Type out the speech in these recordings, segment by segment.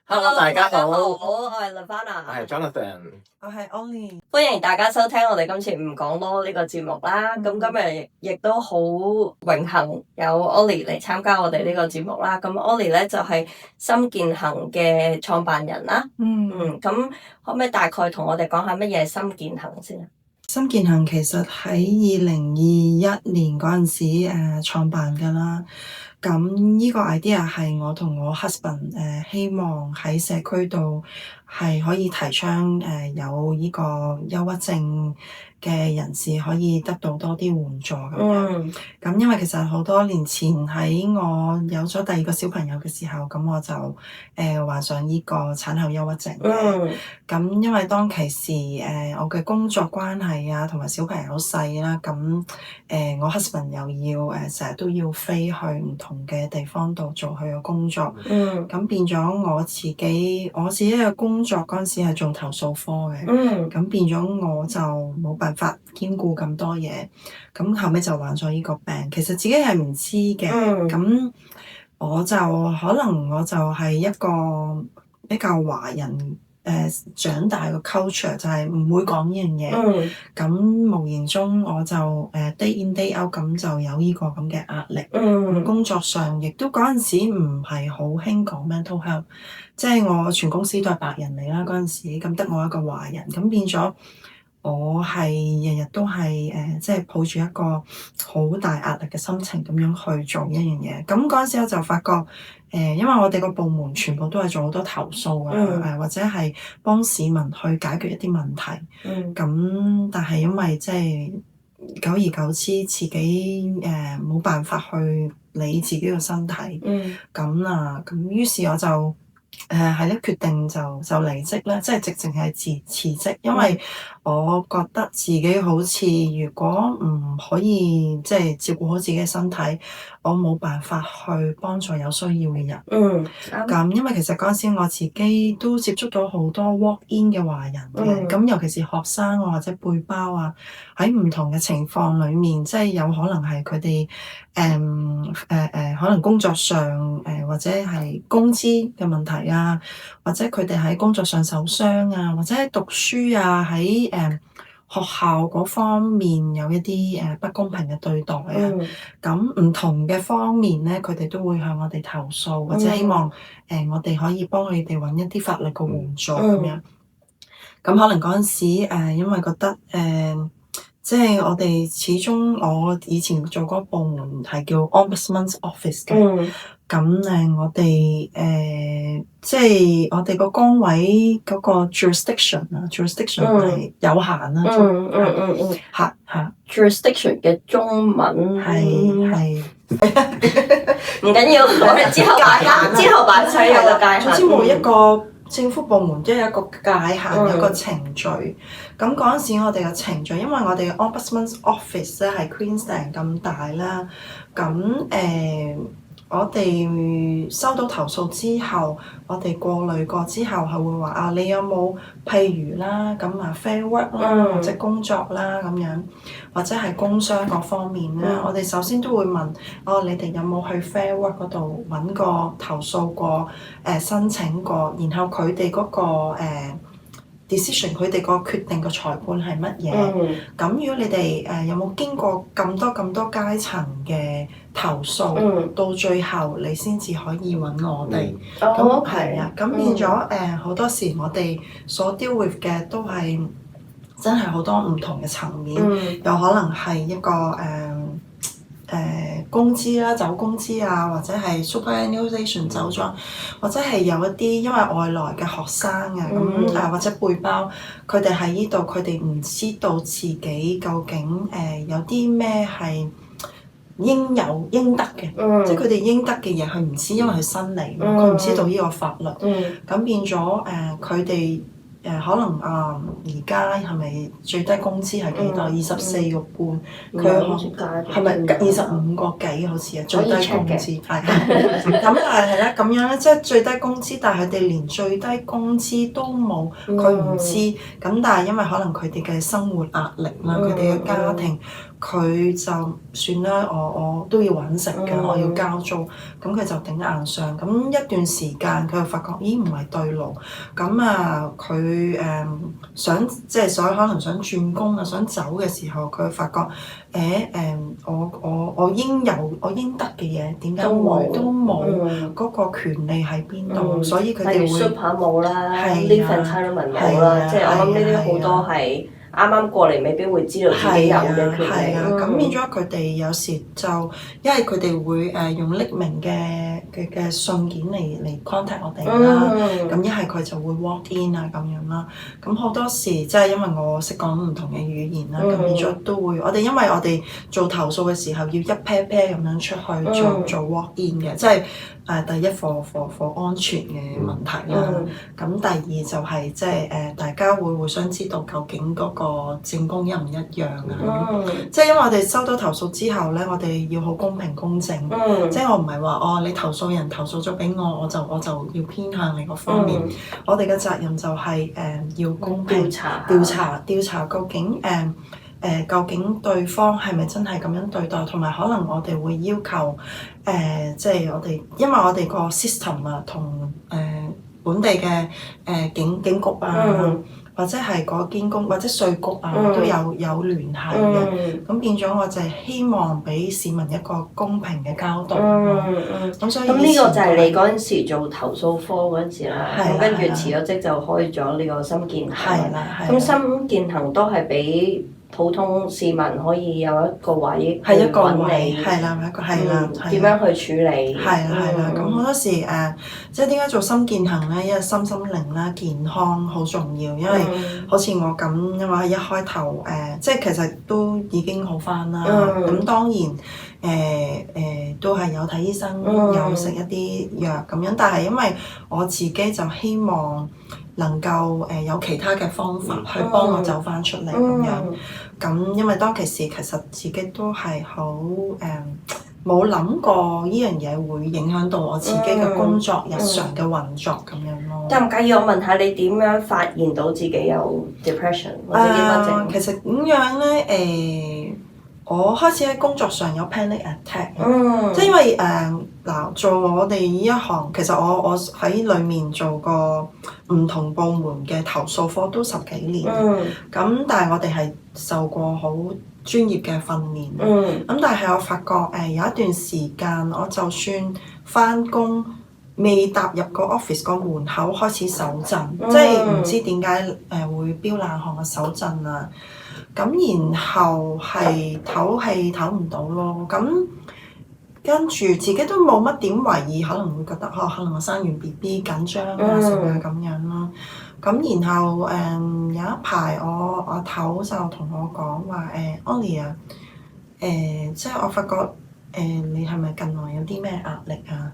Hello， 大家好，我係 Lavana， 我係 Jonathan， 我係 Ollie， 歡迎大家收聽我哋今次唔講囉呢個節目啦。咁今日亦都好榮幸有 Ollie 嚟參加我哋呢個節目啦。咁 Ollie 咧就係心健行嘅創辦人啦。咁可唔可以大概同我哋講下乜嘢係心健行先？心健行其實喺2021年嗰陣時創辦㗎啦。咁呢個 idea 係我同我 husband 希望喺社區度係可以提倡有呢個憂鬱症嘅人士可以得到多啲援助咁樣。咁因為其實好多年前喺我有咗第二個小朋友嘅時候，咁我就患上呢個產後憂鬱症嘅。咁因為當其時我嘅工作關係啊，同埋小朋友好細啦，咁我 husband 又要成日都要飛去唔同嘅地方度做佢嘅工作。咁變咗我自己嘅工作嗰陣時係做投訴科嘅。咁變咗我就冇辦法兼顧咁多嘢。咁後尾就患咗呢個病，其實自己係唔知嘅。咁我就係一個比較華人長大個 culture 就係唔會講呢樣嘢。咁無形中我就day in day out 咁就有呢個咁嘅壓力。工作上亦都嗰陣時唔係好興講 mental health， 即係我全公司都係白人嚟啦嗰陣時，咁得我一個華人，咁變咗我係日日都係即係抱住一個好大壓力嘅心情咁樣去做一樣嘢。咁嗰陣時我就發覺因為我哋個部門全部都係做好多投訴啊，或者係幫市民去解決一啲問題。咁但係因為即係久而久之自己冇辦法去理自己個身體。咁於是我就係咧決定就離職啦，即係直情係辭職，因為我覺得自己好似如果唔可以即係照顧好自己嘅身體，我冇辦法去幫助有需要嘅人。咁因為其實嗰陣時我自己都接觸到好多 walk in 嘅華人嘅，咁尤其是學生啊或者背包啊，喺唔同嘅情況裡面，即係有可能係佢哋可能工作上或者係工資嘅問題啊，或者佢哋喺工作上受傷啊，或者喺讀書啊，喺學校嗰方面有一啲不公平嘅對待啊。咁唔同嘅方面咧，佢哋都會向我哋投訴，或者希望我哋可以幫佢哋揾一啲法律嘅援助咁樣。咁可能嗰陣時因為覺得即係我哋始終我以前做嗰個部門係叫 Ombudsman's Office 嘅。咁我哋即係我哋個崗位嗰個 jurisdiction 係有限啦。jurisdiction 嘅中文係唔緊要，我哋之後擺上有個界限。總之每一個政府部門都有一個界限，有個程序。咁嗰陣時我哋嘅程序，因為我哋嘅 Ombudsman's Office 咧係 Queensland 咁大啦。咁我哋收到投訴之後，我哋過濾過之後係會話你有冇譬如啦，咁fair work 啦，或者工作啦咁樣，或者係工傷嗰方面啦。我哋首先都會問你哋有冇去 fair work 嗰度揾過投訴過申請過，然後佢哋嗰個decision 佢哋個決定個裁判係乜嘢？咁如果你哋有冇經過咁多階層嘅投訴，到最後你先至可以揾我哋。咁係啊，咁變咗好多時我哋所 deal with 嘅都係真係好多唔同嘅層面，有可能係一個工資啦，走工資啊，或者係 superannuation 走咗，或者係有一啲因為外來嘅學生啊，或者背包，佢哋喺呢度，佢哋唔知道自己究竟有啲咩係應得嘅，即係佢哋應得嘅嘢，佢唔知，因為佢新嚟，佢唔知道呢個法律，咁變咗佢哋。可能而家係咪最低工資係幾多？24.5，佢係咪25個幾好似啊？最低工資係咁係啦，咁樣咧，即係最低工資，但係佢哋連最低工資都冇，佢唔知。咁但係因為可能佢哋嘅生活壓力啦，佢哋嘅家庭佢就算啦，我都要揾食嘅，我要交租，咁佢就頂硬上。咁一段時間佢就發覺，咦唔係對路，咁啊佢想即係所以可能想轉工啊，想走嘅時候，佢發覺我應得嘅嘢點解會都冇嗰個權利喺邊度？所以佢哋會 super 冇啦，leave entitlement 冇啦，即係我諗呢啲好多係啱啱過嚟未必會知道自己有嘅權利。咁變咗佢哋有時就因為佢哋會用匿名嘅信件嚟 contact 我哋啦，咁一係佢就會 walk in 啊咁樣啦。咁好多時即係因為我識講唔同嘅語言啦，咁變咗都會因為我哋做投訴嘅時候要一 pair pair 咁樣出去做 walk in 嘅，即係第一課安全嘅問題啦。咁第二就係即係大家會互相知道究竟嗰個證供一唔一樣啊？即係因為我哋收到投訴之後咧，我哋要好公平公正，即係我唔係話你投訴人投訴咗俾我，我就要偏向你嗰方面。我哋嘅責任就係要公平調查究竟究竟對方係咪真係咁樣對待，同埋可能我哋會要求即係因為我哋個 system 啊，同本地嘅警局啊，或者係嗰間公或者稅局啊，都有聯繫嘅。咁變咗我就係希望俾市民一個公平嘅交代。咁所以咁呢個就係你嗰陣時做投訴科嗰陣時啦。咁跟住辭咗職就開咗呢個心健行。咁心健行都係俾普通市民可以有一個位去揾你，點樣去處理？咁好多時即係點解做心健行咧？因為心靈啦、健康好重要，因為好似我咁，因為一開頭即係其實都已經好返啦。咁當然都係有睇醫生，有食一啲藥咁樣，但係因為我自己就希望能夠有其他嘅方法去幫我走返出嚟咁樣。咁因為當其時其實自己都係好冇諗過呢樣嘢會影響到我自己嘅工作日常嘅運作咁樣咯。但唔介意我問下你點樣發現到自己有 depression 或者抑鬱症？其實點樣咧？我開始喺工作上有 panic attack，即係因為做我哋呢一行，其實我喺裡面做過唔同部門嘅投訴科都10幾年，咁但係我哋係受過好專業嘅訓練，咁但係我發覺有一段時間，我就算返工未踏入個 office 個門口開始手震，即係唔知點解會飆冷汗嘅手震啊！咁然後係唞氣唞唔到咯，咁跟住自己都冇乜點懷疑，可能會覺得可能我生完 BB 緊張啊成啊咁樣咯。咁然後有一排我阿頭就同我講話Ollie 啊，即係我發覺你係咪近來有啲咩壓力啊？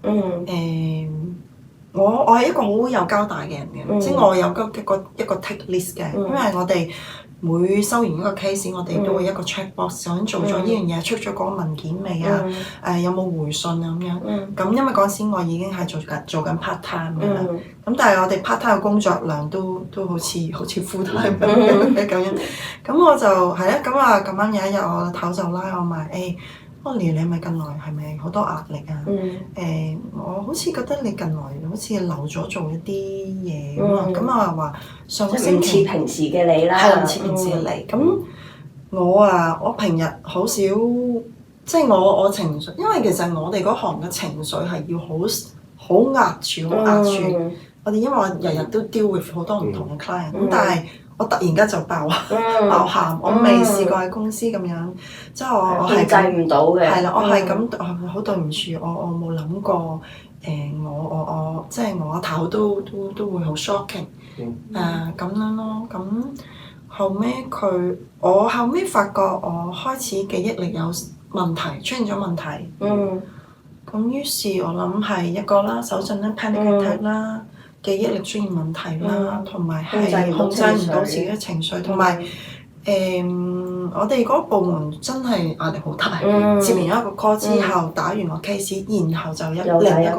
我係一個好有交代嘅人嘅，即係我有一個 take list 嘅，因為我哋每收完一個 case，我哋都會一個 check box，究竟做咗呢樣嘢，出咗嗰個文件未啊？有冇回信啊咁樣？咁因為嗰陣時我已經係做緊 part time 嘅啦，咁但係我哋 part time 嘅工作量都好似 full time 咁樣，咁我就係啦，咁啊咁啱有一日我頭就拉我埋Ollie，你咪近來係咪好多壓力啊？我好似覺得你近來好似漏咗做一啲嘢咁我話上個星期唔似平時嘅你啦，唔似平時嘅你。咁我平日好少，即係我情緒，因為其實我哋嗰行嘅情緒係要好壓住，我哋因為我日日都 deal with 好多唔同嘅 client，咁但係我突然間就爆喊，我未試過喺公司咁樣，即係我係控制唔到嘅。係啦，我係咁，好對唔住，我冇諗過，我即係我頭都會好 shocking，咁樣咯。咁我後尾發覺我開始記憶力有問題，出現咗問題。咁於是我諗係一個啦，手震啦 panic attack 啦。記憶力出現問題啦，同埋係控制唔到自己嘅情緒，同埋我哋嗰個部門真係壓力好大，接完一個 call 之後，打完個 case，然後就另一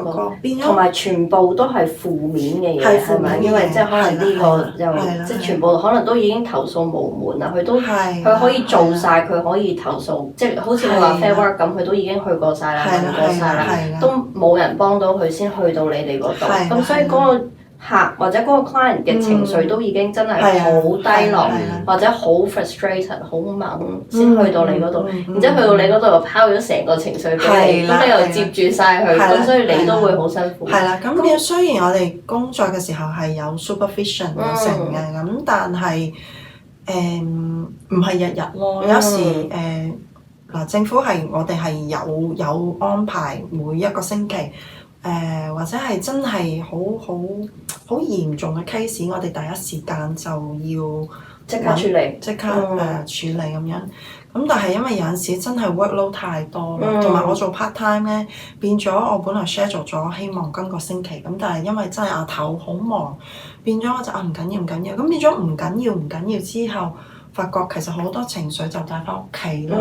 個 call，變咗同埋全部都係負面嘅嘢，係咪？因為即係可能呢個又即係全部可能都已經投訴無門啦，佢可以做晒，佢可以投訴，即係好似你話 Fair Work 咁，佢都已經去過晒啦，問過曬啦，都冇人幫到佢先去到你哋嗰度，咁所以嗰個客或者嗰個 client 嘅情緒都已經真係好低落，或者好 frustrated 好猛，先去到你嗰度，然之後去到你嗰度又拋咗成個情緒俾你，咁你又接住晒佢，咁所以你都會好辛苦。係啦，咁雖然我哋工作嘅時候係有 supervision 成嘅，咁但係唔係日日咯，有時政府係我哋係有安排每一個星期。或者係真係好嚴重嘅 case，我哋第一時間就要即刻處理，即刻處理咁樣。咁但係因為有陣時真係 workload 太多啦，同埋我做 part time 咧，變咗我本來 schedule 咗希望今個星期，咁但係因為真係阿頭好忙，變咗我就唔緊要，咁變咗唔緊要之後。發覺其實好多情緒就帶翻屋企咯，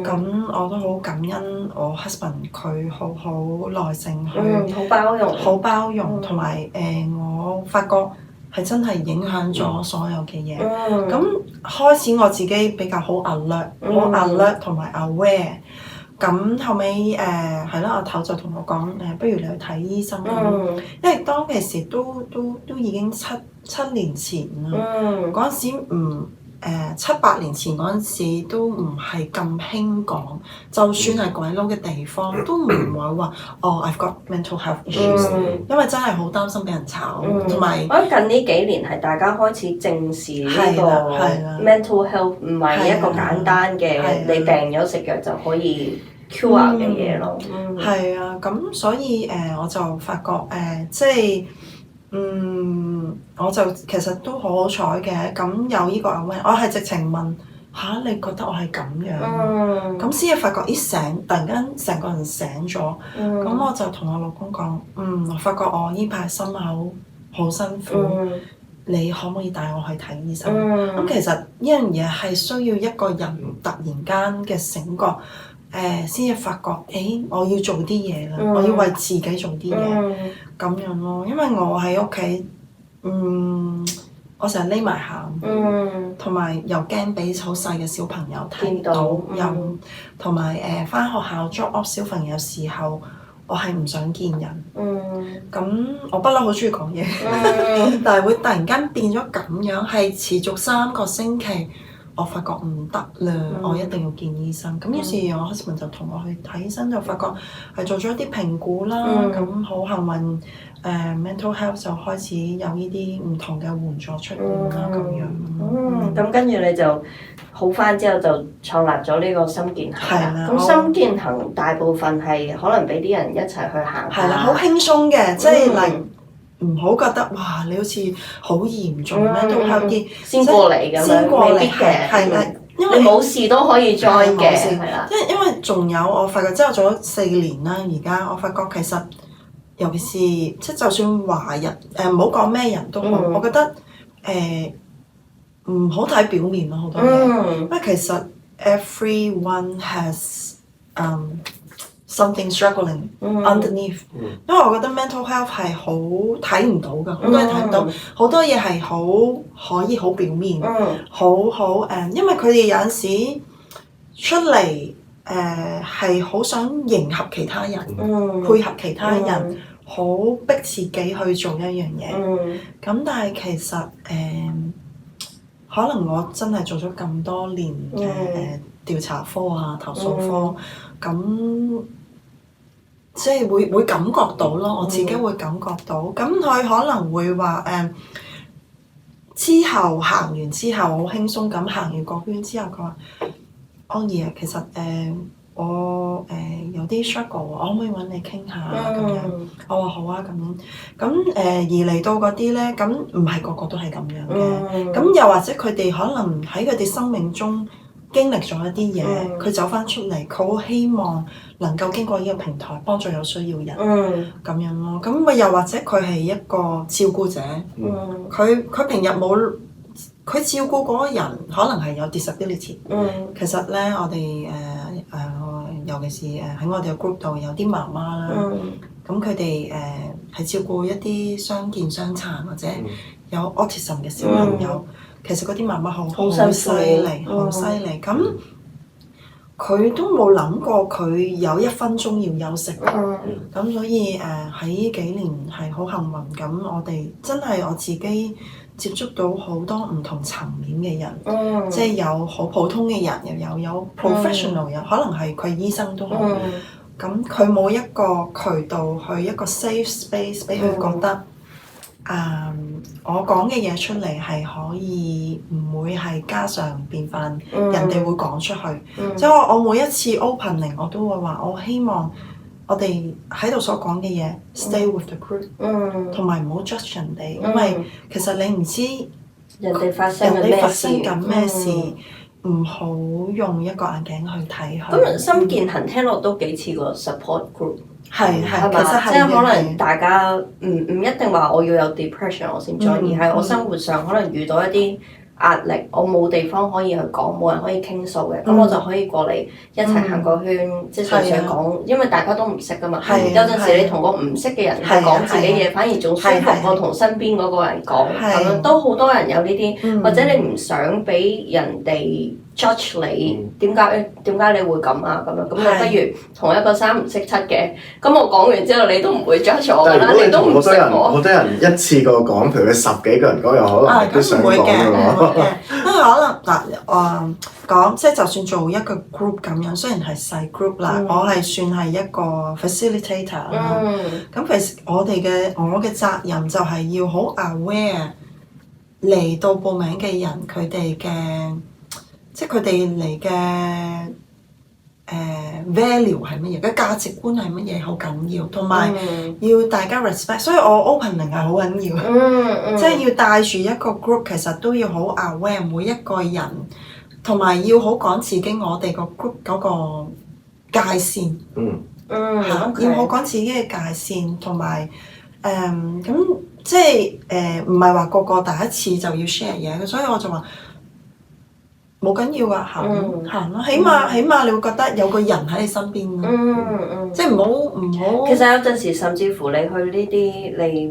咁我都好感恩我 husband 佢好耐性去，好包容，同埋我發覺係真係影響咗所有嘅嘢。咁開始我自己比較好 alert 同埋 aware。咁後尾係啦，阿頭就同我講不如你去睇醫生，因為當其時都已經七年前啦，嗰陣時7-8年前嗰陣時都唔係咁興講，就算係鬼佬嘅地方都唔會話I've got mental health issues，因為真係好擔心俾人炒，同埋我覺得近呢幾年係大家開始正視呢個 mental health 唔係一個簡單嘅你病咗食藥就可以 cure 嘅嘢咯。係啊，咁所以我就發覺即係我就其實都好好彩嘅，咁有呢個 aware，我係直情問你覺得我係咁樣？咁先至發覺突然間成個人醒咗，咁我就同我老公講，我發覺我呢排心口好辛苦，你可唔可以帶我去睇醫生？咁其實呢樣嘢係需要一個人突然間嘅醒覺。先至發覺，我要做啲嘢啦，我要為自己做啲嘢，咁樣咯。因為我喺屋企，我成日匿埋喊，同埋又驚俾好細嘅小朋友睇到，又同埋返學校 drop off 小朋友時候，我係唔想見人。咁我不嬲好中意講嘢，但係會突然間變咗咁樣，係持續3個星期。我發覺唔得啦，我一定要見醫生。咁於是，我 husband 就同我去睇醫生，就發覺係做咗一啲評估啦。咁好幸運，mental health 就開始有呢啲唔同嘅援助出現啦，咁樣。咁跟住你就好返之後，就創立咗呢個心健行。係啦。咁心健行大部分係可能俾啲人一齊去行。係啦，好輕鬆嘅，即係唔好覺得哇！你好似好嚴重咩？都有啲先過嚟咁樣，未必嘅。係啦，因為你冇事都可以 join 嘅，係啦。因為仲有我發覺，即係我做咗4年啦，而家我發覺其實，尤其是即係就算華人唔好講咩人都好，我覺得唔好睇表面咯，好多嘢。因為其實 everyone has something struggling underneath，因為我覺得 mental health 係好睇唔到㗎，好多嘢睇唔到，好多嘢係可以好表面，因為佢哋有陣時出嚟係好想迎合其他人，配合其他人，好逼自己去做一樣嘢。咁但係其實可能我真係做咗咁多年調查科啊、投訴科，咁即係會感覺到咯，我自己會感覺到。咁佢可能會話之後行完之後好輕鬆咁行完個圈之後，佢話安怡啊，其實我有啲 struggle，我可唔可以揾你傾下咁樣？我話好啊咁樣。咁而嚟到嗰啲咧，咁唔係個個都係咁樣嘅。咁又或者佢哋可能喺佢哋生命中經歷咗一啲嘢，佢走翻出嚟，佢好希望能夠經過呢個平台幫助有需要人，咁樣咯。咁又或者佢係一個照顧者，佢平日冇佢照顧嗰個人可能係有 disability。其實咧，我哋尤其是喺我哋嘅 group 度有啲媽媽啦，咁佢哋係照顧一啲傷健傷殘或者有 autism 嘅小朋友。其實嗰啲媽媽好犀利，好犀利。咁佢都冇諗過佢有1分鐘要休息。咁所以喺呢幾年係好幸運。咁我哋真係我自己接觸到好多唔同層面嘅人，即係有好普通嘅人，又有 professional 人，可能係佢醫生都好。咁佢冇一個渠道去一個 safe space 俾佢覺得，我講嘅嘢出嚟係可以唔會係家常便飯，人哋會講出去。即係我每一次 opening 我都會話，我希望我哋喺度所講嘅嘢 stay with the group，同埋唔好 judge 人哋，因為其實你唔知人哋發生緊咩事，唔好用一個眼鏡去睇佢。咁心健行聽落都幾似個 support group。係，其實係即係可能大家唔一定話我要有 depression 我先 join，而係我生活上可能遇到一啲壓力，我冇地方可以去講，冇人可以傾訴嘅，咁我就可以過嚟一齊行個圈，即係純粹講，因為大家都唔識噶嘛。有陣時你同個唔識嘅人去講自己嘢，反而仲舒服過同身邊嗰個人講。咁樣都好多人有呢啲，或者你唔想俾人哋 judge 你，點解你會咁啊？咁樣咁你不如同一個3唔識7嘅，咁我講完之後你都唔會 judge 我㗎啦，你都唔識我。好多人一次過講，譬如佢10幾個人講，有可能都想講㗎喎。因為可能嗱講即係就算做一個 group 咁樣，雖然係細 group 啦，我係算係一個 facilitator 啦。咁其實我嘅責任就係要好 aware 嚟到報名嘅人，佢哋嘅即係佢哋嚟嘅value 係乜嘢，嘅價值觀係乜嘢，好緊要，同埋要大家 respect。所以我 opening 係好緊要，即係要帶住一個 group，其實都要好 aware 每一個人，同埋要好講自己我哋個 group 嗰個界線。要好講自己嘅界線，同埋咁即係唔係話個個第一次就要 share 嘢嘅，所以我就話。冇緊要啊，行咯，起碼你會覺得有個人喺你身邊咯，即係唔好。其實有陣時，甚至乎你去呢啲，你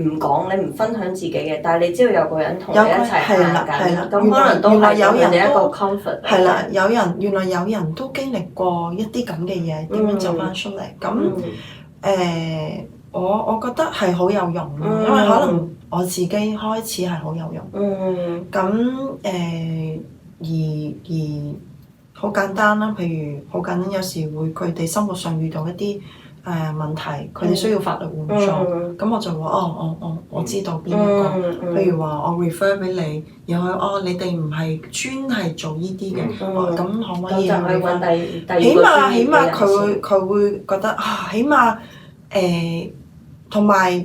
唔講，你唔分享自己嘅，但係你知道有個人同你一齊行緊，咁可能都係有人哋一個 comfort。係啦，原來有人都經歷過一啲咁嘅嘢，點樣走翻出嚟？咁我覺得係好有用，因為可能我自己開始係好有用。咁而好簡單啦，譬如好簡單，有時會佢哋生活上遇到一啲問題，佢哋需要法律援助，咁我就話我知道邊一個，譬如話我 refer 俾你，然後你哋唔係專係做呢啲嘅，咁可唔可以揾起碼佢會覺得起碼同埋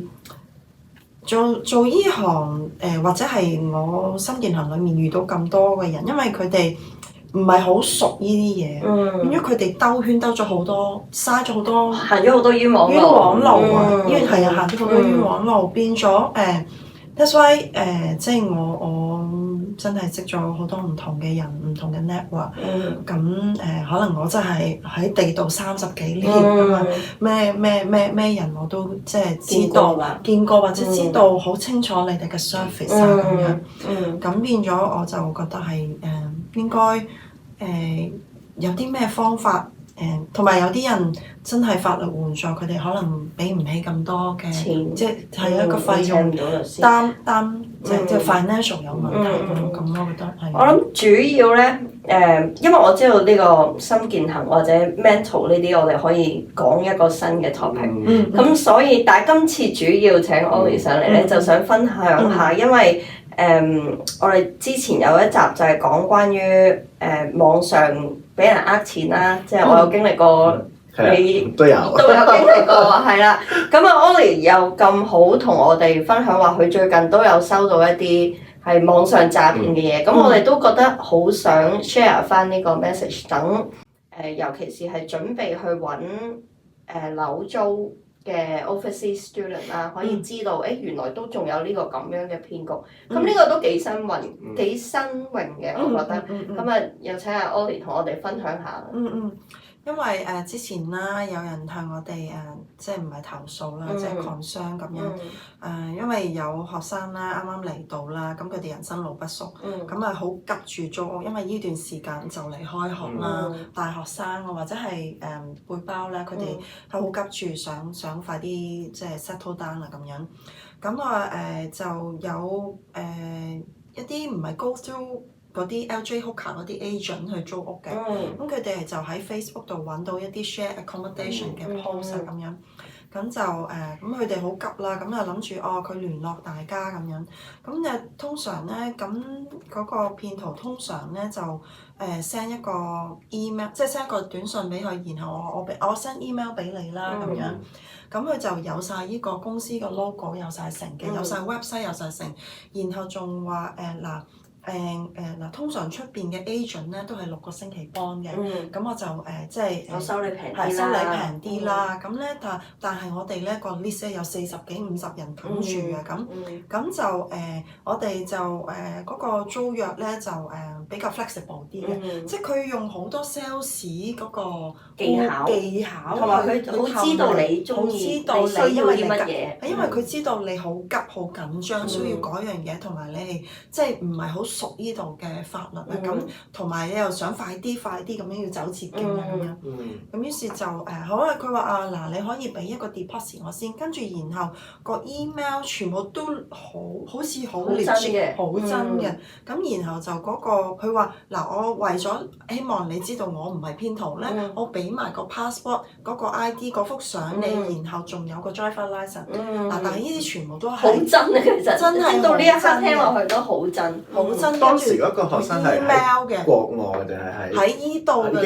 做呢行或者係我心健行裡面遇到咁多嘅人，因為佢哋唔係好熟呢啲嘢，變咗佢哋兜圈兜咗好多，嘥咗好多，行咗好多冤枉路啊！行咗好多冤枉路，變咗that's why 即係我真係識咗好多唔同嘅人，唔同嘅 network。咁可能我真係喺地道30幾年㗎嘛，咩人我都即係知道見過或者知道好清楚你哋嘅 service 咁樣。咁變咗我就覺得係應該有啲咩方法同埋有啲人真係法律援助，佢哋可能俾唔起咁多嘅錢，即係一個費用擔即係 financial 有問題咁我覺得係。我諗主要咧因為我知道呢個心健行或者 mental 呢啲，我哋可以講一個新嘅 topic。咁所以但係今次主要請 Ollie 上嚟咧，就想分享下，因為我哋之前有一集就係講關於網上俾人錢啦，即係我有經歷過，你都有經歷過，係啦。咁Ollie 又咁好同我哋分享話，佢最近都有收到一啲係網上詐騙嘅嘢，咁我哋都覺得好想 share 翻呢個 message，等尤其是係準備去揾樓租嘅 overseas student 啦，可以知道原來都仲有呢個咁樣嘅騙局，咁呢個都幾新穎嘅，我覺得。咁啊，又請阿 Ollie 同我哋分享下。因為之前啦，有人向我哋即係唔係投訴啦，即係 concern 咁樣。因為有學生啦，啱啱嚟到啦，咁佢哋人生路不熟，咁啊好急住租屋，因為呢段時間就嚟開學啦，大學生啊或者係背包咧，佢哋係好急住想快啲即係 settle down 啦咁樣。咁啊就有一啲唔係 go through嗰啲 LJ Hooker 嗰啲 agent 去租屋嘅，咁佢哋就喺 Facebook 度揾到一啲 share accommodation 嘅 post 咁樣，咁就咁佢哋好急啦，咁就諗住佢聯絡大家咁樣，咁就通常咧，咁嗰個騙徒通常咧就send 一個 email， 即係 send 一個短信俾佢，然後我 send email 俾你啦咁樣，咁佢就有晒呢個公司嘅 logo， 有晒成嘅，有晒 website， 有晒成，然後仲話通常出邊嘅 agent 咧都係6個星期幫嘅，咁我就即係我收你平啲啦，收你平啲啦。咁咧但係我哋咧個 list 咧有40幾50人等住嘅，咁就我哋就嗰個租約咧就比較 flexible 啲嘅，即係佢用好多 sales 嗰個技巧，同埋佢好知道你中意，你需要啲乜嘢，因為佢知道你好急好緊張，需要嗰樣嘢，同埋你係即係唔係好熟呢度嘅法律啊，咁同埋你又想快啲咁樣要走捷徑啊咁樣，咁於是就好啦，佢話嗱你可以俾一個 deposit 我先，跟住然後個 email 全部都好似好真嘅，咁然後就嗰個佢話嗱我為咗希望你知道我唔係騙徒咧，我俾埋個 passport 嗰個 ID 嗰幅相你，然後仲有個 driver license，但係呢啲全部都係好真啊，其實真係到呢一刻聽落去都好真。當時嗰個學生係喺國外定係喺依度嘅，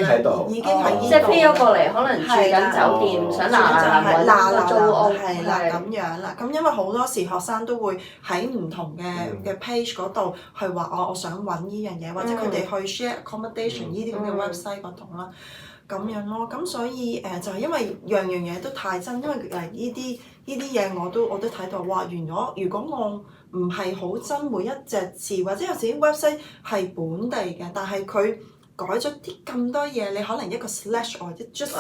已經喺依度，即係飛咗過嚟，可能住緊酒店，想嗱租屋，係啦咁樣啦。咁因為好多時學生都會喺唔同嘅 page 嗰度去話我想揾呢樣嘢，或者佢哋去 share accommodation 呢啲咁嘅 website 嗰度啦，咁樣咯。咁所以就係因為樣嘢都太真，因為呢啲嘢我都睇到，哇！如果我唔係好真每一隻字，或者有時啲 website 係本地嘅，但係佢改咗啲咁多嘢，你可能一個 slash 或者 just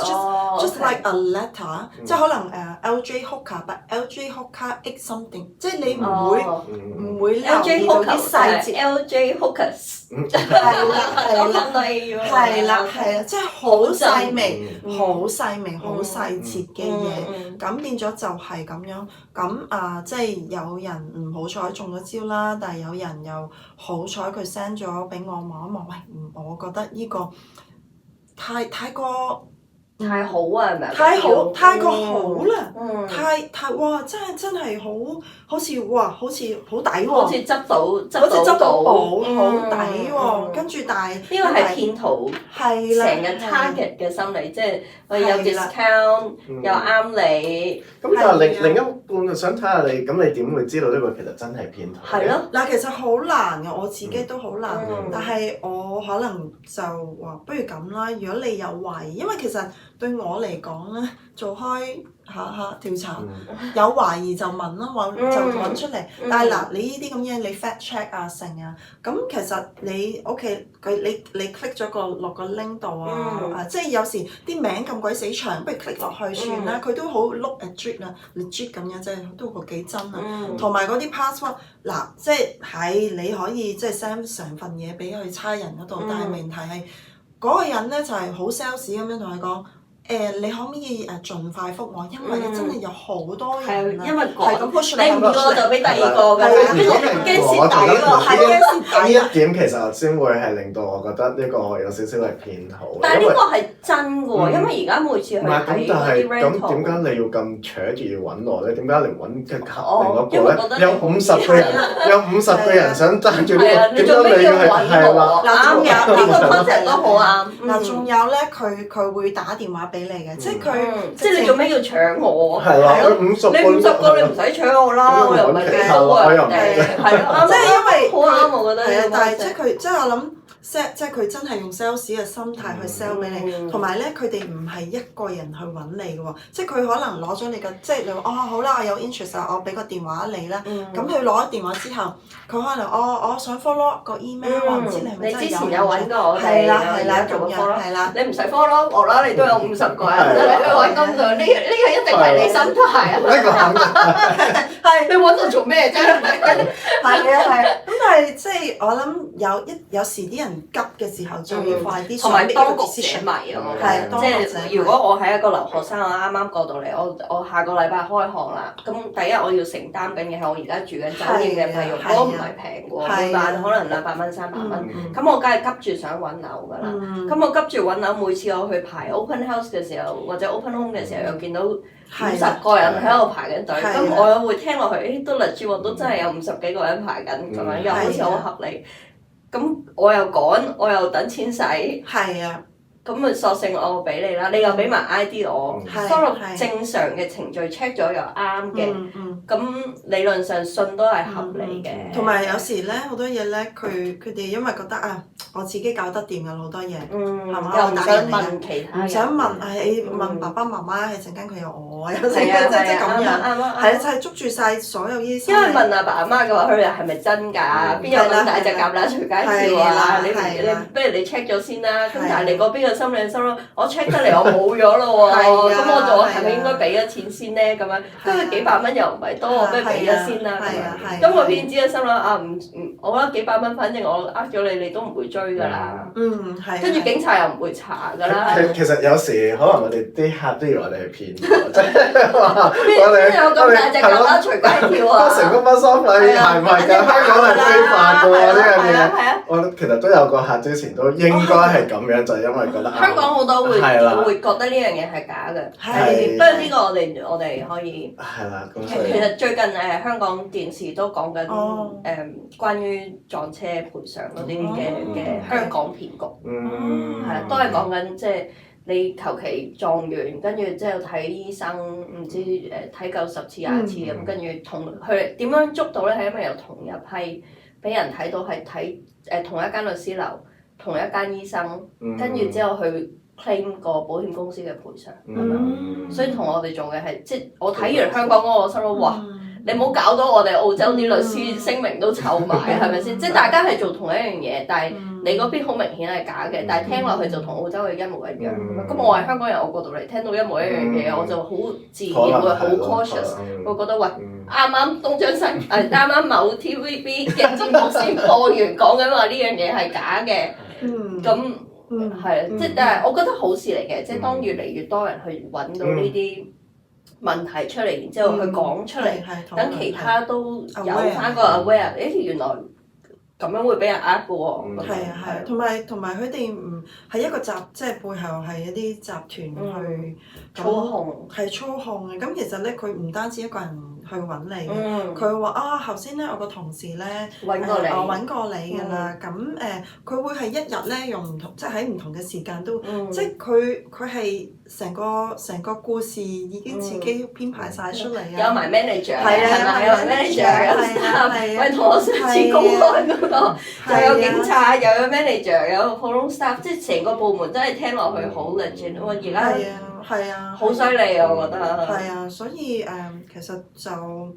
like a letter，即係可能LJ Hooker，but LJ Hooker X something， 即係你唔會留意到啲細節。LJ Hookers 係啦，即係好細微、好細節嘅嘢，咁變咗就係咁樣。咁即係有人唔好彩中咗招啦，但係有人又好彩佢 send 咗俾我望一望，喂，我覺得呢個太過太好啊，係咪？太過好啦，太哇！真係好似好抵喎，好似執到寶，好抵喎。跟住但係呢個係騙徒成日 target 嘅心理，即係我有 discount 又啱你。咁但係另一半想睇下你，咁你點會知道呢個其實真係騙徒？係咯，嗱，其實好難嘅，我自己都好難。但係我可能就話不如咁啦，如果你有懷疑，因為其實對我嚟講咧，做開調查，有懷疑就問啦，就揾出嚟。但係嗱，你呢啲咁嘢，你 fact check 啊成啊，咁其實你 OK，你 click 咗落個 link 度啊，即係有時啲名咁鬼死長，不如 click 落去算啦。佢都好 look legit 咁樣，即係都幾真啊。同埋嗰啲 password，嗱，即係你可以即係 send 成份嘢俾佢差人嗰度，但係問題係嗰個人咧就係好 sales 咁樣同佢講。你可唔可以盡快覆我？因為真係有好多人啊，因為係咁 push 你唔過就俾第二個㗎，驚蝕底喎，係驚蝕底。呢一點其實先會係令到我覺得呢個有少少係騙徒。但係呢個係真嘅喎，因為而家每次去睇啲 rental，咁點解你要咁扯住要揾我咧？點解你唔揾另一個咧？有50個人想爭住呢個，你做咩要揾我？啱嘅，呢個 concept 都好啱。嗱，仲有咧，佢會打電話俾你嘅，即係即係你做咩要搶我？係啦，你50個你唔使搶我啦，我又唔係嘅，我人哋係咯，即係因為好啱，我覺得。係啊，但係即係佢即係我諗 sell， 即係佢真係用 sales 嘅心態去 sell 俾你，同埋咧佢哋唔係一個人去揾你嘅喎，即係佢可能攞咗你嘅，即係你話哦好啦，我有 interest 啊，我俾個電話你啦，咁佢攞咗電話之後，佢可能我想 follow 個 email， 我唔知你係咪真係有。你之前有揾過我哋，係啦，做個 follow，係啦，你唔使 follow 我啦，你都有50個人，你去揾咁多，呢個一定係你心態啊！呢個肯定係你揾我做咩啫？係啊，咁但係即係我諗有時啲人急嘅時候就要快啲，同埋當局者迷啊！我覺得，即係如果我係一個留學生，我啱啱過到嚟，我下個禮拜開學啦。咁第一我要承擔緊嘅係我而家住緊酒店嘅費用，嗰個唔係平喎，每晚可能200蚊、300蚊。咁我梗係急住想揾樓㗎啦。咁我急住揾樓，每次我去排 open house 嘅時候，或者 open home 嘅時候，又見到50個人喺度排緊隊，咁我又會聽落去，誒都嚟住喎，都真係有50幾個人排緊咁樣，又好似好合理。咁我又趕，我又等錢使。係啊。咁咪索性我俾你啦，你又俾埋 ID 我，收入正常嘅程序 check 咗又啱嘅，咁理論上信都係合理嘅。同埋有時咧好多嘢咧，佢哋因為覺得啊，我自己搞得掂㗎好多嘢，係嘛？又唔想問其他人，唔想問問爸爸媽媽，係陣間佢有我，有時即係咁樣，係啊，就係捉住晒所有醫生。因為問阿爸阿媽嘅話，佢哋係咪真㗎？邊有咁大隻蛤乸隨街跳啊？你不如你 check 咗先啦，咁但係你嗰邊嘅心理心咯，我 check 得嚟我冇咗咯喎，咁我係咪應該俾咗錢先咧？咁樣，跟住幾百蚊又唔係多，我不如俾咗先啦。咁我邊知啊？心諗啊我覺得幾百蚊，反正我呃咗你，你都唔會追㗎啦。係。跟住警察又唔會查㗎啦。其實有時可能我哋啲客都以為我哋係騙，即係邊有咁大隻蛤乸隨街跳啊？不成功不收費係唔係㗎？香港係非法㗎喎呢樣嘢。我其實都有個客之前都應該係咁樣，就係因為覺得香港好多會覺得呢樣嘢係假嘅，不過呢個我哋可以。係啦，咁其實最近香港電視都講緊關於撞車賠償嗰啲嘅香港騙局，係啊，都係講緊即係你求其撞完，跟住之後睇醫生，唔知睇夠10次20次咁，跟住同佢點樣捉到咧？係因為有同一批俾人睇到係睇同一間律師樓。同一間醫生，跟住之後去 claim 個保險公司嘅賠償，所以同我哋做嘅係，即係我睇完香港嗰個，我心諗哇，你唔好搞到我哋澳洲啲律師聲明都臭埋，係咪先？即係大家係做同一樣嘢，但係你嗰邊好明顯係假嘅，但係聽落去就同澳洲嘅一模一樣。咁我係香港人，我過到嚟聽到一模一樣嘢，我就好自然會好 cautious，會覺得喂，啱啱東張西啱啱某 TVB 嘅節目先播完，講緊話呢樣嘢係假嘅。咁係即係但係我覺得好事嚟嘅，即係當越嚟越多人去揾到呢啲問題出嚟，然之後去講出嚟，等其他都有翻個 aware，原來咁樣會俾人呃嘅喎。係同埋佢哋唔係一個即係背後係一啲集團去操控，係操控嘅。咁其實咧，佢唔單止一個人去揾你，佢話啊頭先咧，我個同事咧揾過你，我揾過你㗎啦。咁佢會係一日咧用唔同，即係喺唔同嘅時間都，即係佢係成個故事已經自己編排晒出嚟啊！有埋 manager， 係啊，有 manager， 有 staff， 喂，同我上次公開嗰個，又有警察，又有 manager， 有普通 staff， 即係成個部門真係聽落去好 legit。我而家係啊，好犀利啊！我覺得係啊，所以其實就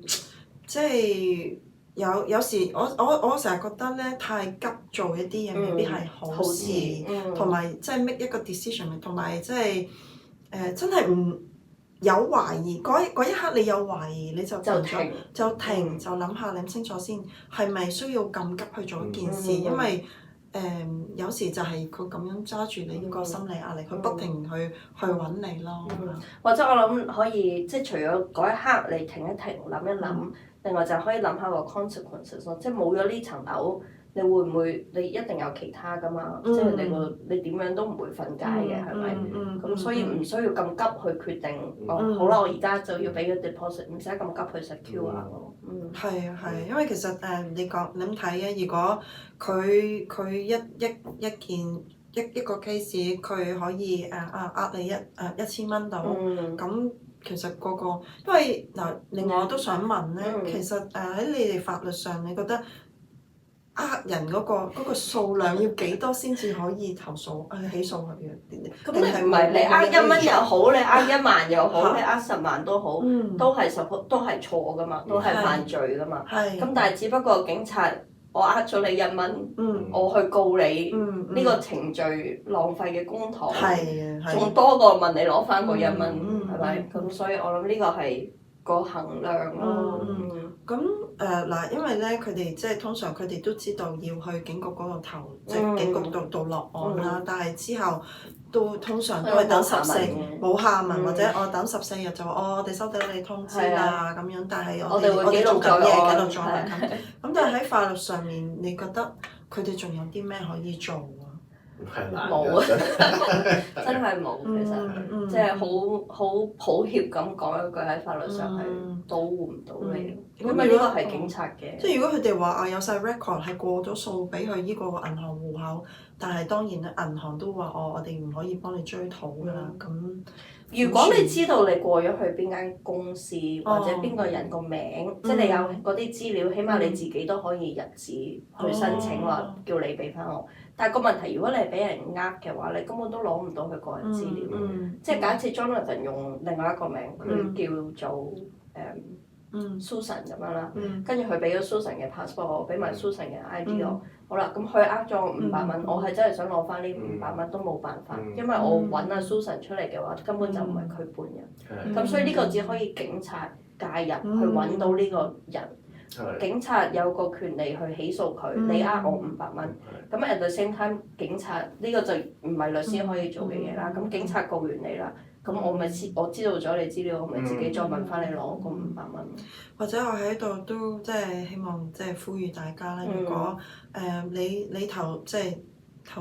即係有時我成日覺得咧，太急做一啲嘢未必係好事，同埋即係 make 一個 decision， 同埋即係真係唔有懷疑嗰一刻你有懷疑你就停就諗下諗清楚先，係咪需要咁急去做一件事？因為有時就係佢咁樣揸住你呢個心理壓力，佢不停去揾你咯。或者我諗可以，即係除咗嗰一刻你停一停諗一諗，另外就可以諗下個 consequences 咯。即係冇咗呢層樓，你會唔會你一定有其他㗎嘛？即係你點樣都唔會瞓街嘅，係咪？咁所以唔需要咁急去決定。好啦，我而家就要俾個 deposit， 唔使咁急去 secure 啊。係，因為其實你咁睇啊，如果佢一個 case 佢可以呃你1000蚊到，咁其實因為另外我都想問咧，其實喺你哋法律上，你覺得人嗰個數量要幾多先至可以投訴起訴佢嘅？咁你唔係你1蚊又好，你1萬又好，你10萬都好，都係錯噶嘛，都係犯罪噶嘛。咁但係只不過警察我咗你1蚊，我去告你呢個程序浪費嘅公帑，仲多過問你攞翻個1蚊，係咪？咁所以我諗呢個係個衡量咯。咁嗱，因為咧佢哋即係通常佢哋都知道要去警局嗰度投，即係警局度落案啦。但係之後都通常都係等14冇下文，或者我等14日就我哋收到你通知啦咁樣。但係我哋做緊嘢，記錄咗啦咁。咁但係喺法律上面，你覺得佢哋仲有啲咩可以做啊？冇啊，真係冇，其實即係好抱歉咁講一句，喺法律上係保護唔到你，因為呢個係警察嘅。即係如果佢哋話有晒 record 係過咗數俾佢呢個銀行戶口，但係當然咧銀行都話我哋唔可以幫你追討㗎啦。咁如果你知道你過咗去邊間公司或者邊個人個名，即係你有嗰啲資料，起碼你自己都可以日子去申請話叫你俾翻我。但係個問題，如果你係俾人嘅話，你根本都攞唔到佢個人資料。即係假設 Jonathan 用另外一個名，佢叫做Susan 咁樣啦，跟住佢俾咗 Susan 嘅 passport 我，俾埋 Susan 嘅 ID 我。好啦，咁佢咗我500蚊，我係真係想攞翻呢500蚊都冇辦法，因為我揾阿 Susan 出嚟嘅話，根本就唔係佢本人。咁所以呢個只可以警察介入去揾到呢個人。警察有個權利去起訴佢，你我500蚊。咁 at the same time， 警察呢個就唔係律師可以做嘅嘢啦。咁警察告完你啦，咁我知道咗你資料，我咪自己再問翻你攞個500蚊。或者我喺度都即係希望即係呼籲大家啦，如果你投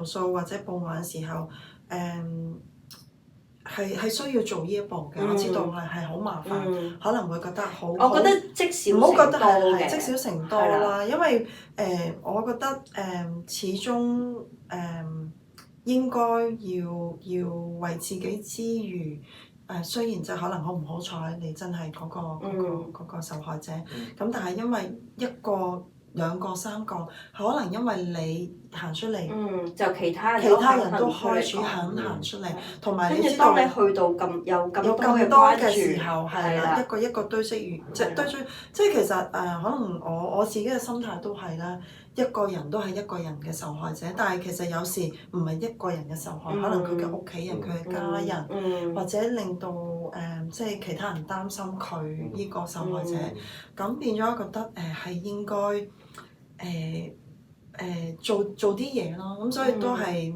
訴或者報案嘅時候係需要做呢一步嘅，我知道係好麻煩，可能會覺得好。我覺得積少成多嘅。唔好覺得係積少成多啦，因為我覺得始終應該要為自己之餘，雖然就可能好唔好彩，你真係嗰個受害者，咁但係因為1個、2個、3個，可能因為你行出嚟，就其他人都開始肯行出嚟，同埋你知道，當你去到有咁多嘅時候，係啦，一個堆積如即係其實可能我自己嘅心態都係啦，一個人都係一個人嘅受害者，但係其實有時唔係一個人嘅受害，可能佢嘅屋企人、佢嘅家人，或者令到即係其他人擔心佢呢個受害者，咁變咗覺得係應該做啲嘢咯，咁所以都係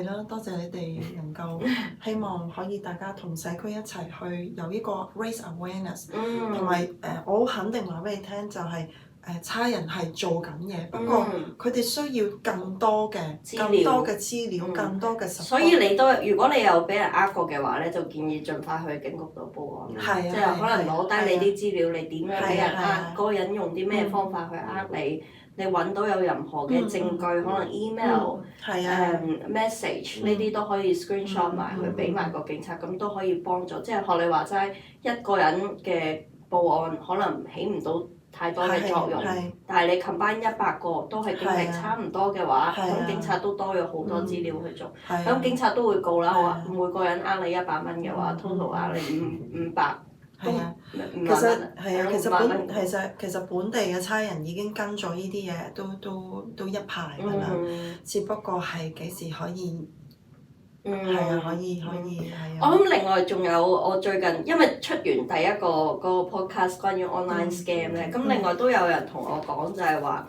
啦，多謝你哋能夠希望可以大家同社區一齊去有呢個 raise awareness，同埋我好肯定話俾你聽就係差人係做緊嘢，不過佢哋需要更多嘅資料，更多嘅 support。所以如果你有俾人過嘅話咧，就建議盡快去警局度報案，即係可能攞低你啲資料，你點樣俾人嗰個人用啲咩方法去你。你揾到有任何嘅證據，可能 email、message 呢啲都可以 screenshot 埋去俾埋個警察，咁都可以幫助。即係學你話齋，一個人嘅報案可能起唔到太多嘅作用，但係你 combine 100個都係經歷差唔多嘅話，咁警察都多咗好多資料去做。咁警察都會告啦，話每個人你100蚊嘅話 ，total 你500。係啊，其實本地嘅差人已經跟咗呢啲嘢，都一排㗎啦。只不過係幾時可以？係啊，可以係啊。我諗另外仲有我最近，因為出完第一個嗰個 podcast 關於 online scam 咧，咁另外都有人同我講就係話。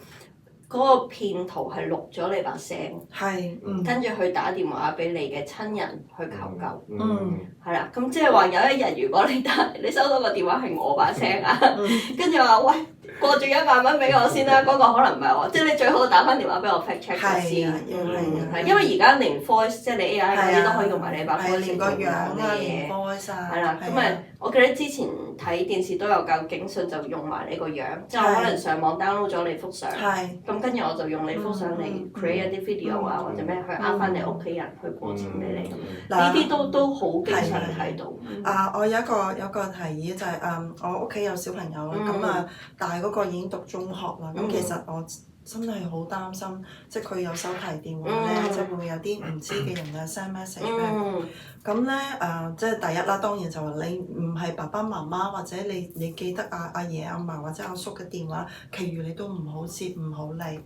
嗰個騙徒係錄咗你把聲，跟住佢打電話俾你嘅親人去求救，係啦，咁即係話有一日如果你收到個電話係我把聲啊，跟住話喂過住100蚊俾我先啦，嗰個可能唔係我，即係你最好打翻電話俾我 fact check 下先，因為而家連 voice 即係你 AI 嗰啲都可以用埋你把 voice 連個樣啊，連 voice 啊，係啦，咁咪我記得之前睇電視都有教警訊就用埋你個樣，即係我可能上網 download 咗你幅相，咁跟住我就用你幅相嚟 create 一啲 video 啊或者咩去呃翻你屋企人去過錢俾你，呢啲都好經常睇到。我有一個提議就係我屋企有小朋友啦，咁大嗰個已經讀中學啦，咁其實我真係好擔心，即係佢有手提電話咧，即係會唔會有啲唔知嘅人嘅 send message 咧？咁咧即係第一啦，當然就話你唔係爸爸媽媽或者你記得阿爺阿嫲或者阿叔嘅電話，其餘你都唔好接唔好理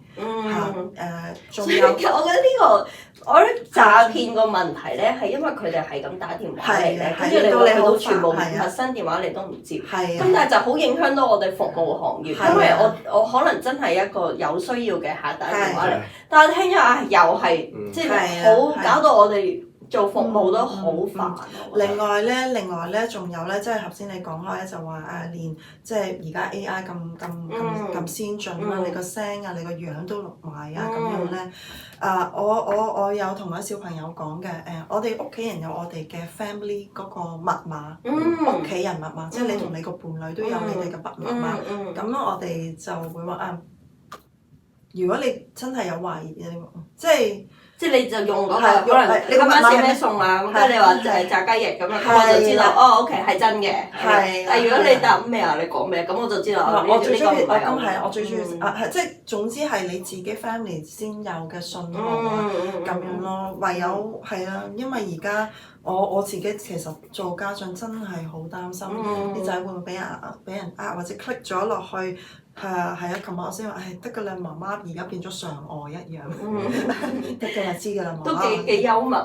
仲有，我覺得我覺得詐騙個問題咧係因為佢哋係咁打電話嚟咧，跟住你去到全部陌生電話你都唔接，咁但係就好影響到我哋服務行業，因為我可能真係一個有需要嘅客打電話嚟，但係聽咗又係即係好搞到我哋做服務都好煩。另外咧，仲有咧，即係頭先你講開咧，就話連即係而家 AI 咁先進啦，你個聲啊，你個樣都錄埋啊，咁樣咧，我有同我小朋友講嘅，我哋屋企人有我哋嘅 family 嗰個密碼，屋企人密碼，即係你同你個伴侶都有你哋嘅密碼，咁我哋就會話如果你真係有懷疑即係你就用嗰個可能你今晚食咩餸啊？咁跟住你話就係炸雞翼咁樣，咁我就知道OK 係真嘅。但係如果你答咩啊？你講咩？咁我就知道我最中意我最中意即係總之係你自己 family 先有嘅信號咁樣咯。唯有係啊，因為而家我自己其實做家長真係好擔心啲仔會唔會俾人或者 click 咗落去。係啊，琴日我先話，得㗎啦，媽媽而家變咗上外一樣，得㗎啦，知㗎啦，媽媽。都幾幽默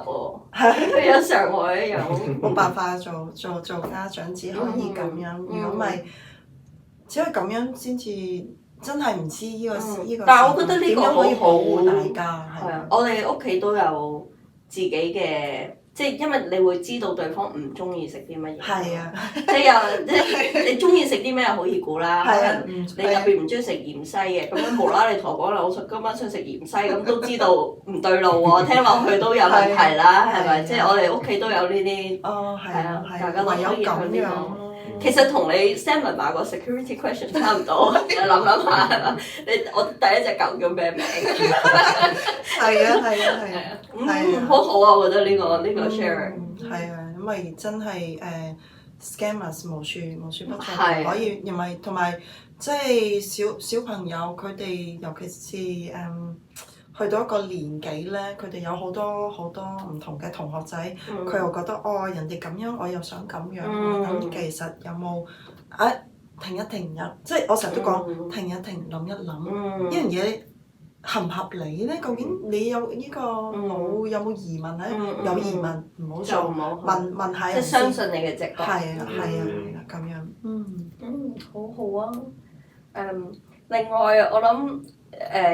喎，變咗上外一樣。冇辦法做家長，只可以咁樣。如果唔係，只可以咁樣先至真係唔知呢個。但係我覺得呢個點樣可以保護大家？係啊，我哋屋企都有自己嘅。即係因為你會知道對方唔中意食啲乜嘢，係啊，即係你中意食啲咩可以估啦。可能你特別唔中意食芫茜嘅，咁樣無啦你同我講啦，我今晚想食芫茜，咁都知道唔對路喎，聽落去都有問題啦，係咪？即係我哋屋企都有呢啲，係啊，大家都可以向呢個。其實同你 send 文碼個 security question 差唔多，諗下係嘛？我第一隻狗叫咩名？係啊，好好啊！我覺得呢個 sharing 係啊，因為真係scammers 無處不在，可以因為同埋即係小朋友佢哋尤其是去到一個年紀咧，佢哋有好多唔同嘅同學仔，佢又覺得人哋咁樣，我又想咁樣，咁其實有冇停一停即係我成日都講停一停，諗一諗，呢樣嘢合唔合理咧？究竟你有呢個腦有冇疑問咧？有疑問唔好做，問下人先。即係相信你嘅直覺。係啊，咁樣。好好啊。另外我諗。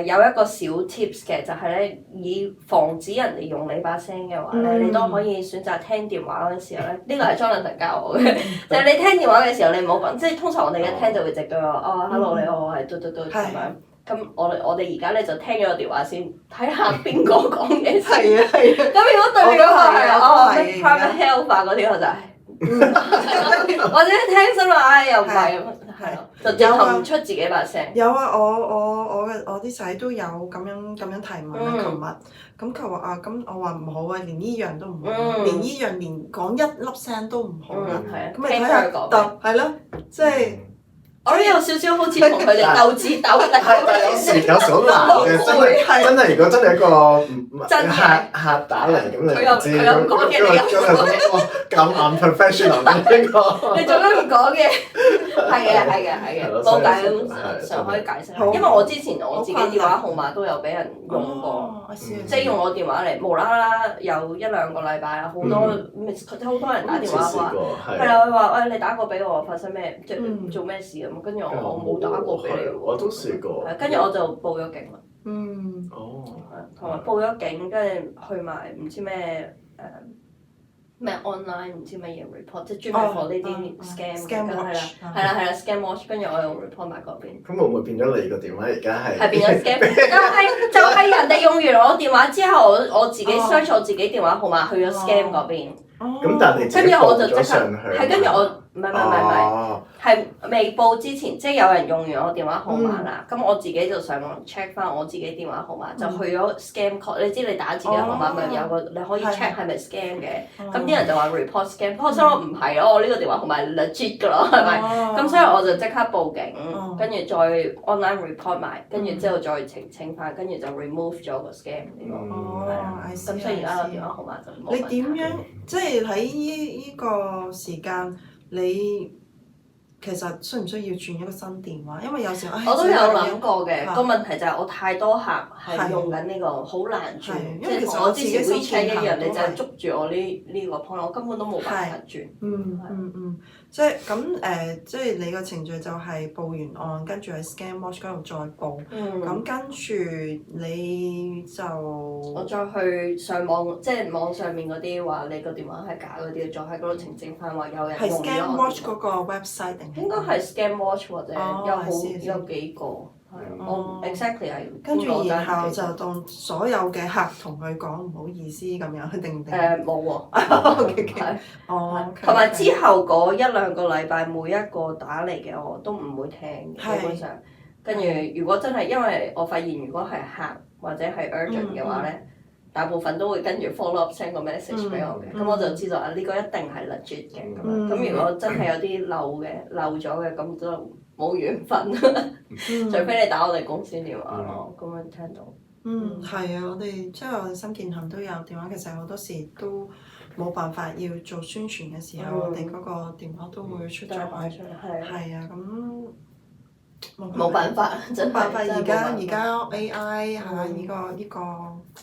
有一個小 tips 嘅就係咧，以防止人哋用你把聲嘅話咧，你都可以選擇聽電話嗰陣時候咧，呢個係 Jonathan 教我嘅，就係你聽電話嘅時候，你唔好講，即係通常我哋一聽就會直對話，hello 你好，我係嘟咁樣。咁我哋而家咧就聽咗個電話先，睇下邊個講嘢先。係啊。咁如果對面嗰個係private health 嗰啲，我就係，或者聽新聞又唔係咁。係咯，就直頭唔出自己把聲。有啊，我啲仔都有咁樣提問啊，琴日咁佢話咁我話唔好啊，連呢樣都唔好，連呢樣連講一粒聲都唔好啦。咁你睇下講，係咯，即係。我都有少少好似同佢哋鬥智鬥力。有時好難嘅，真係如果真係一個客打嚟咁，你唔知咁咁 unprofessional 嘅呢個。你做咩唔講嘅？係嘅，冇計常可以解釋。因為我之前我自己電話號碼都有俾人用過，即係用我電話嚟無啦啦有一兩個禮拜好多好多人打電話話，係啦，佢話喂你打個俾我發生咩即係做咩事咁。跟住我冇打過俾你喎，我都試過。跟住我就報咗警啦。同埋報咗警，跟住去埋唔知咩咩 online 唔知乜嘢 report，即係專門 for 呢啲 scam，係啦 scam watch， 跟住我又 report 埋嗰邊。咁會唔會變咗你個電話而家係？係變咗 scam，就係人哋用完我電話之後，我自己 search 我自己電話號碼去咗 scam 嗰邊。咁但係你自己報咗上去。係跟住我唔係，係係未報之前，即係有人用完我電話號碼啦，咁我自己就上網 check 翻我自己電話號碼，就去咗 scam call。你知你打自己號碼咪有個你可以 check 係咪 scam 嘅，咁啲人就話 report scam，不過我心諗唔係咯，我呢個電話號碼係 legit 㗎咯，係咪？咁所以我就即刻報警，跟住再 online report 埋，跟住之後再澄清翻，跟住就 remove 咗個 scam 呢個。咁所以而家個電話號碼就冇問題。你點樣即係喺呢個時間你？其實需唔需要轉一個新電話？因為有時我都有諗過嘅，個問題就係我太多客係用緊呢個，好難轉。即係同我之前 WeChat 一樣，你就係捉住我呢個 point，我根本都冇辦法轉。即係咁即係你個程序就係報完案，跟住喺 Scam Watch 嗰度再報。咁跟住你就我再去上網，即係網上面嗰啲話你個電話係假嗰啲，再喺嗰度澄清翻話有人用咗。係 Scam Watch 嗰個 website 定？應該係 Scam Watch 或者有幾個，我 exactly 係。跟住然後就當所有嘅客同佢講唔好意思咁樣，定唔定？冇喎。同埋之後嗰1-2個禮拜，每一個打嚟嘅我都唔會聽嘅，基本上。跟住如果真係因為我發現，如果係客或者係 urgent 嘅話咧，大部分都會跟住 follow up send 個 message 俾我嘅，咁我就知道啊呢個一定係 legit 嘅咁樣。咁如果真係有啲漏咗嘅，咁就冇緣分，除非你打我哋公司電話咯，咁樣聽到。係啊，我哋即係我哋新建行都有電話，其實好多時都冇辦法要做宣傳嘅時候，我哋嗰個電話都會出咗去。係啊，咁。冇辦法，冇辦法。而家 AI 係呢個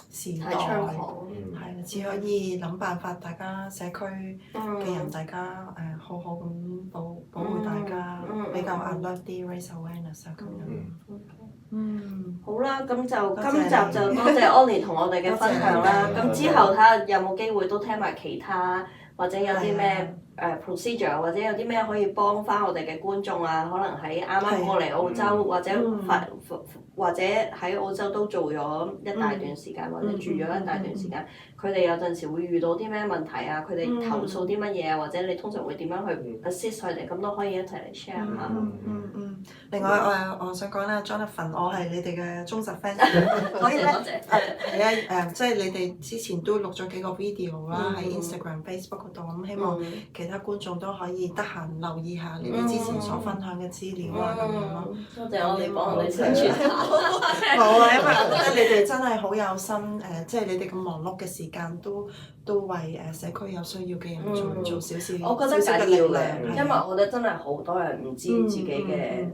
時代，係只可以諗辦法，大家社區嘅人，大家好好咁保護大家，比較 alert 啲 raise awareness 咁樣。好啦，咁就今集就多謝 Ollie 同我哋嘅分享啦。咁之後睇下有冇機會都聽埋其他，或者有啲咩procedure，或者有啲咩可以幫翻我哋嘅觀眾啊？可能喺啱啱過嚟澳洲，或者喺澳洲都做咗一大段時間，或者住咗一大段時間，佢哋有陣時會遇到啲咩問題啊？佢哋投訴啲乜嘢啊？或者你通常會點樣去 assist 佢哋？咁都可以一齊嚟 share 下。另外我想講咧 ，Jonathan， 我係你哋嘅忠實 fans，多謝。係啊，即係你哋之前都錄咗幾個 video 啦，喺 Instagram、Facebook 嗰度，咁希望其他觀眾都可以得閒留意下你哋之前所分享嘅資料啊咁樣咯。多謝我哋幫我哋宣傳下。好啊，因為我覺得你哋真係好有心，即係你哋咁忙碌嘅時間都為社區有需要嘅人做少少。我覺得緊要嘅，因為我覺得真係好多人唔知自己嘅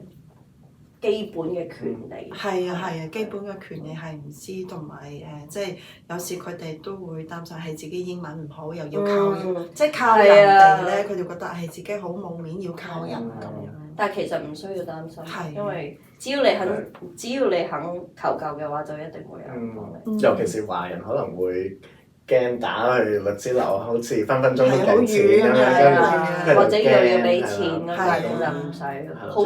基本嘅權利。係啊，基本嘅權利係唔知，同埋即係有時佢哋都會擔心係自己英文唔好，又要靠人，即係靠人哋咧，佢哋覺得係自己好冇面要靠人咁樣。但係其實唔需要擔心，因為只要你肯求救嘅話，就一定會有人幫你。尤其是華人可能會驚打去律師樓，好似分分鐘都幾錢咁樣，或者要俾錢咁樣，就唔使。好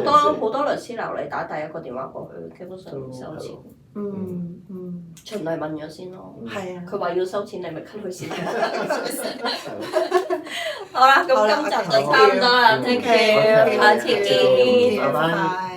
多律師樓你打第一個電話過去，基本上唔收錢。循例問咗先咯。係啊。佢話要收錢，你咪 cut 佢先。好啦，咁今集就差唔多啦，thank you，下次見。拜拜。